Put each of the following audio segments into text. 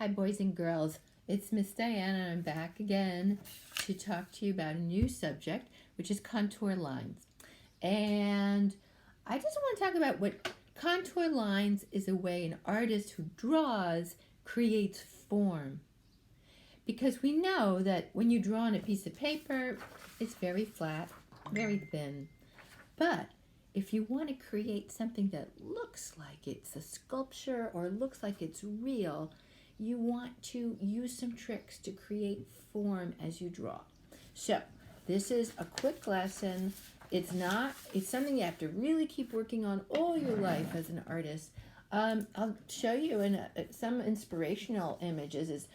Hi, boys and girls. It's Miss Diane, and I'm back again to talk to you about a new subject, which is contour lines. And I just want to talk about what contour lines is a way an artist who draws creates form. Because we know that when you draw on a piece of paper, it's very flat, very thin. But if you want to create something that looks like it's a sculpture or looks like it's real, you want to use some tricks to create form as you draw. So this is a quick lesson. It's something you have to really keep working on all your life as an artist. I'll show you some inspirational images. Is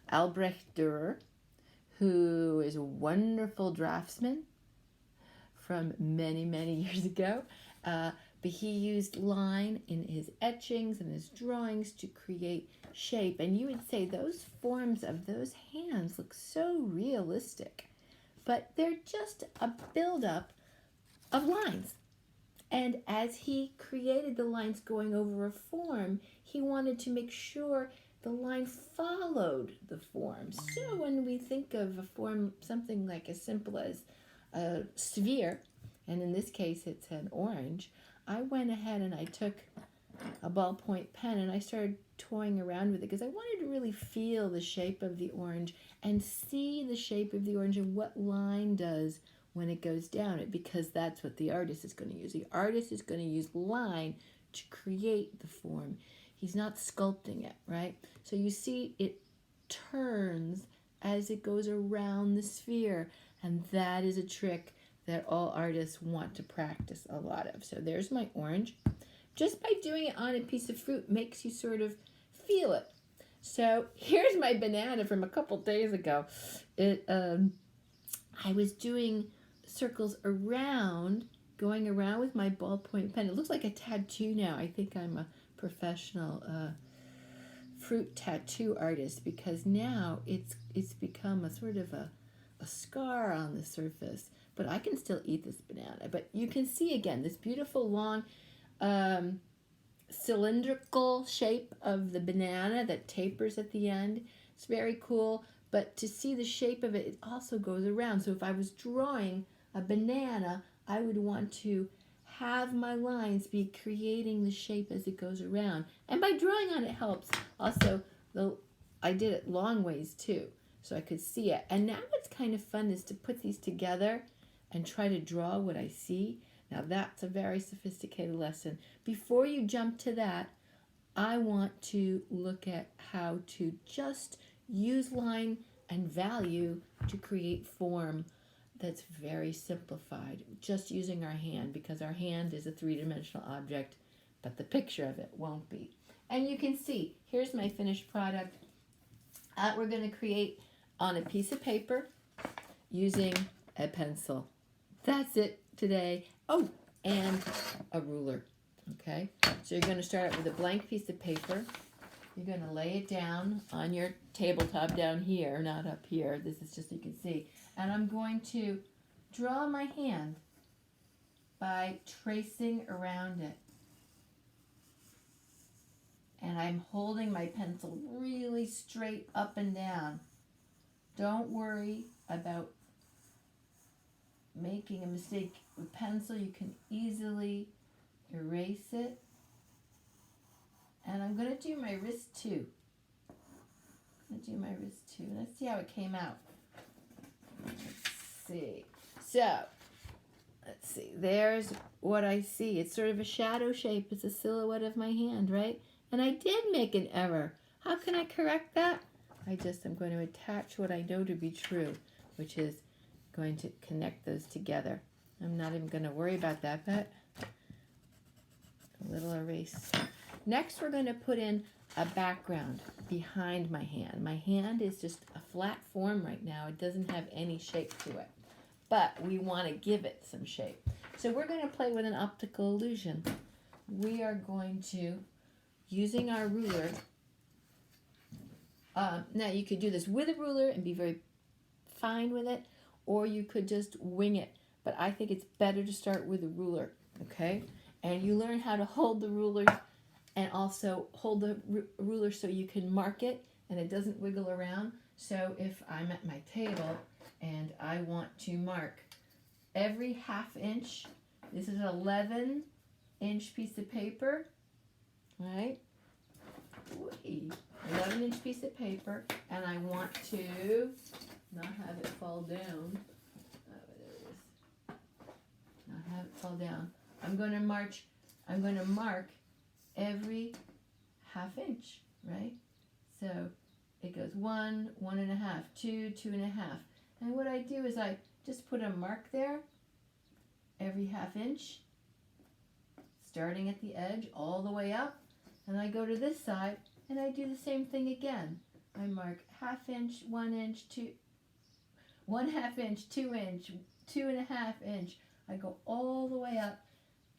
Albrecht Durer, who is a wonderful draftsman from many, many years ago. But he used line in his etchings and his drawings to create shape. And you would say those forms of those hands look so realistic. But they're just a buildup of lines. And as he created the lines going over a form, he wanted to make sure the line followed the form. So when we think of a form, something like as simple as a sphere, and in this case it's an orange, I went ahead and I took a ballpoint pen and I started toying around with it because I wanted to really feel the shape of the orange and see the shape of the orange and what line does when it goes down it, because that's what the artist is going to use. The artist is going to use line to create the form. He's not sculpting it, right? So you see it turns as it goes around the sphere, and that is a trick that all artists want to practice a lot of. So there's my orange. Just by doing it on a piece of fruit makes you sort of feel it. So here's my banana from a couple days ago. I was doing circles around, going around with my ballpoint pen. It looks like a tattoo now. I think I'm a professional fruit tattoo artist because now it's become a sort of a scar on the surface. But I can still eat this banana. But you can see again this beautiful long cylindrical shape of the banana that tapers at the end. It's very cool. But to see the shape of it, it also goes around. So if I was drawing a banana, I would want to have my lines be creating the shape as it goes around. And by drawing on it helps. Also, I did it long ways too, so I could see it. And now what's kind of fun is to put these together and try to draw what I see. Now that's a very sophisticated lesson. Before you jump to that, I want to look at how to just use line and value to create form that's very simplified, just using our hand, because our hand is a three-dimensional object, but the picture of it won't be. And you can see, here's my finished product. We're going to create on a piece of paper using a pencil. That's it today. Oh, and a ruler. Okay, so you're going to start out with a blank piece of paper. You're going to lay it down on your tabletop down here, not up here. This is just so you can see. And I'm going to draw my hand by tracing around it. And I'm holding my pencil really straight up and down. Don't worry about making a mistake. With pencil, you can easily erase it. And I'm going to do my wrist too. Let's see how it came out. Let's see. So, let's see. There's what I see. It's sort of a shadow shape. It's a silhouette of my hand, right? And I did make an error. How can I correct that? I'm going to attach what I know to be true, which is going to connect those together. I'm not even going to worry about that, but a little erase. Next, we're going to put in a background behind my hand. My hand is just a flat form right now. It doesn't have any shape to it, but we want to give it some shape. So we're going to play with an optical illusion. We are going to, using our ruler, now you could do this with a ruler and be very fine with it, or you could just wing it. But I think it's better to start with a ruler, okay? And you learn how to hold the ruler and also hold the ruler so you can mark it and it doesn't wiggle around. So if I'm at my table and I want to mark every half inch, this is an 11-inch piece of paper, right? 11-inch piece of paper, and I want to not have it fall down. Oh, there it is. Not have it fall down. I'm going to mark every half inch, right? So it goes 1, 1.5, 2, 2.5. And what I do is I just put a mark there every half inch, starting at the edge all the way up, and I go to this side and I do the same thing again. I mark half inch, 1 inch, 2, 1/2 inch, 2 inch, 2.5 inch. I go all the way up.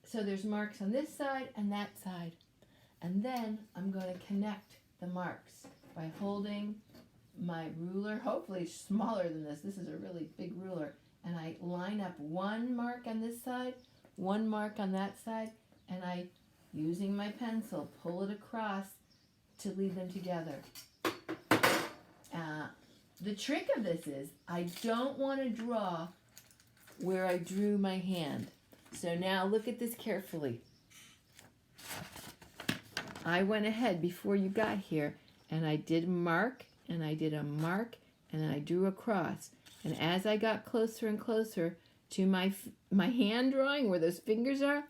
So there's marks on this side and that side. And then I'm going to connect the marks by holding my ruler, hopefully smaller than this. This is a really big ruler. And I line up one mark on this side, one mark on that side, and I, using my pencil, pull it across to lead them together. The trick of this is I don't want to draw where I drew my hand. So now look at this carefully. I went ahead before you got here and I did mark and I did a mark and then I drew a cross. And as I got closer and closer to my hand drawing where those fingers are,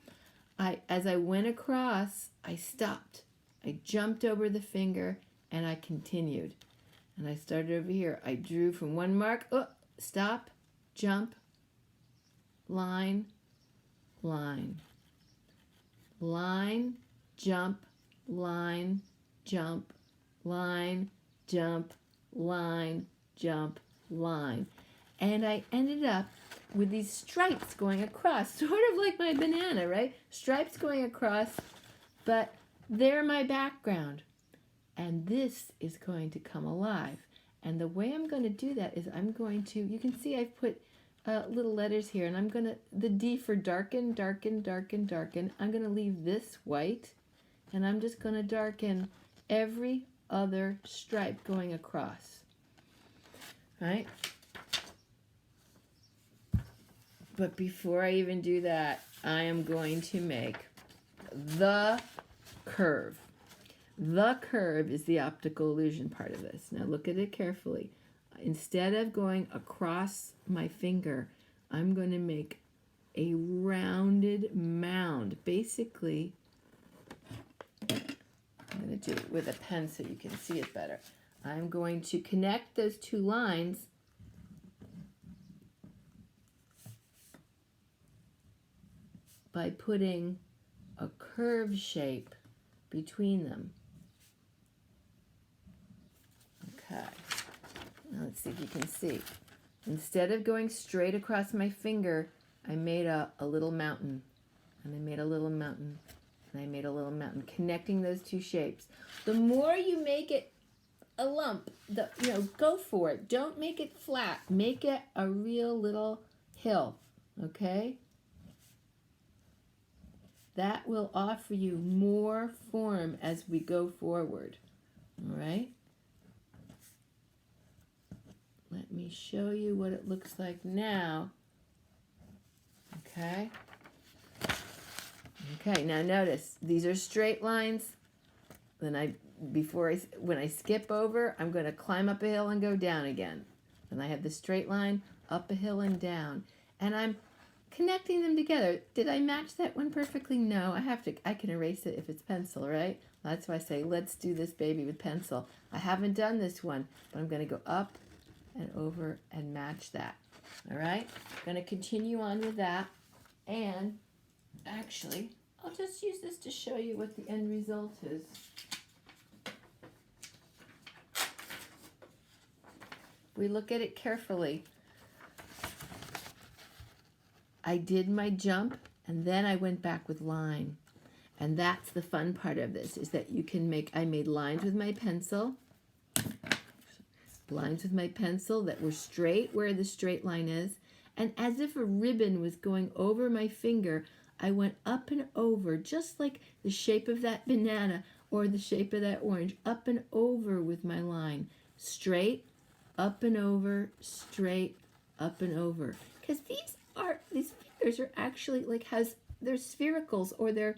as I went across, I stopped. I jumped over the finger and I continued. And I started over here. I drew from one mark, stop, jump, line, line, line, jump, line, jump, line, jump, line, jump, line. And I ended up with these stripes going across, sort of like my banana, right? Stripes going across, but they're my background. And this is going to come alive. And the way I'm going to do that is I'm going to, you can see I've put little letters here, and I'm going to, the D for darken, darken, darken, darken. I'm going to leave this white, and I'm just going to darken every other stripe going across. Right? But before I even do that, I am going to make the curve. The curve is the optical illusion part of this. Now look at it carefully. Instead of going across my finger, I'm going to make a rounded mound. Basically, I'm going to do it with a pen so you can see it better. I'm going to connect those two lines by putting a curve shape between them. Okay, now let's see if you can see. Instead of going straight across my finger, I made a little mountain, and I made a little mountain, and I made a little mountain, connecting those two shapes. The more you make it a lump, go for it. Don't make it flat. Make it a real little hill, okay? That will offer you more form as we go forward, all right? Let me show you what it looks like now. Okay. Okay, now notice, these are straight lines. Then when I skip over, I'm going to climb up a hill and go down again. Then I have the straight line, up a hill and down. And I'm connecting them together. Did I match that one perfectly? No, I can erase it if it's pencil, right? That's why I say, let's do this baby with pencil. I haven't done this one, but I'm going to go up and over and match that. All right? I'm going to continue on with that. And actually, I'll just use this to show you what the end result is. We look at it carefully. I did my jump, and then I went back with line. And that's the fun part of this, is that you can I made lines with my pencil. Lines with my pencil that were straight where the straight line is. And as if a ribbon was going over my finger, I went up and over, just like the shape of that banana. or the shape of that orange, up and over with my line. Straight, up and over, straight, up and over. Because these fingers are actually like they're sphericals, or they're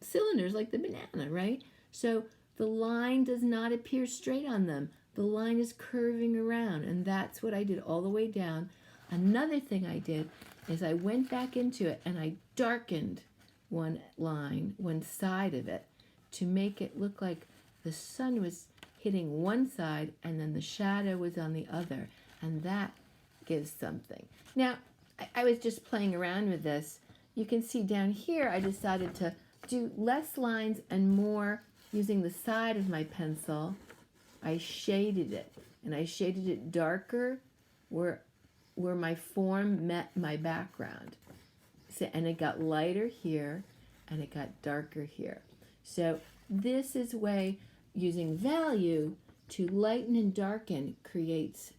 cylinders like the banana, right? So the line does not appear straight on them. The line is curving around, and that's what I did all the way down. Another thing I did is I went back into it and I darkened one line, one side of it, to make it look like the sun was hitting one side and then the shadow was on the other, and that gives something. Now, I was just playing around with this. You can see down here I decided to do less lines and more using the side of my pencil. I shaded it, and I shaded it darker where my form met my background. So, and it got lighter here, and it got darker here. So this is way using value to lighten and darken creates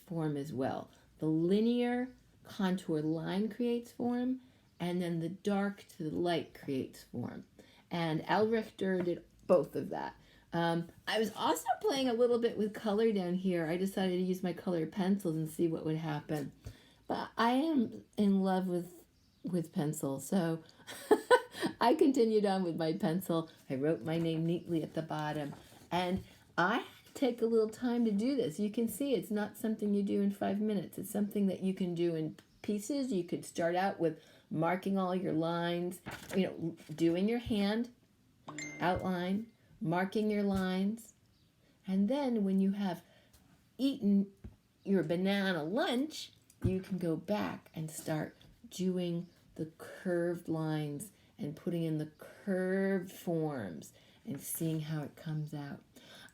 form as well. The linear contour line creates form, and then the dark to the light creates form. And Albrecht Durer did both of that. I was also playing a little bit with color down here. I decided to use my colored pencils and see what would happen. But I am in love with pencil, so I continued on with my pencil. I wrote my name neatly at the bottom, and I had to take a little time to do this. You can see it's not something you do in 5 minutes. It's something that you can do in pieces. You could start out with marking all your lines, doing your hand outline, marking your lines, and then when you have eaten your banana lunch, you can go back and start doing the curved lines and putting in the curved forms and seeing how it comes out.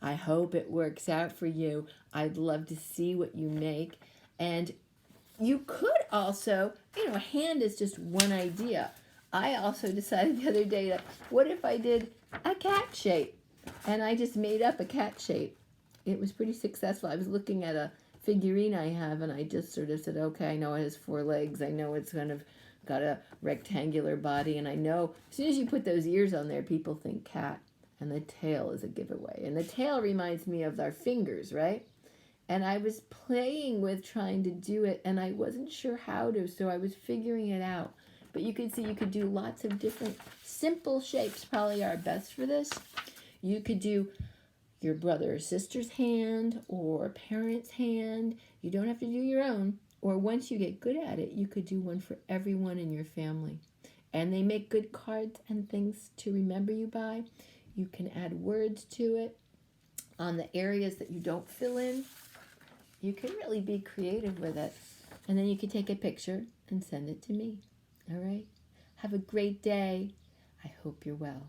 I hope it works out for you. I'd love to see what you make. And you could also, a hand is just one idea. I also decided the other day that what if I did a cat shape? And I just made up a cat shape. It was pretty successful. I was looking at a figurine I have, and I just sort of said, okay, I know it has 4 legs. I know it's kind of got a rectangular body, and I know as soon as you put those ears on there, people think cat, and the tail is a giveaway. And the tail reminds me of our fingers, right? And I was playing with trying to do it, and I wasn't sure how to, so I was figuring it out. But you could see you could do lots of different simple shapes, probably are best for this. You could do your brother or sister's hand or a parent's hand. You don't have to do your own. Or once you get good at it, you could do one for everyone in your family. And they make good cards and things to remember you by. You can add words to it on the areas that you don't fill in. You can really be creative with it. And then you can take a picture and send it to me. All right? Have a great day. I hope you're well.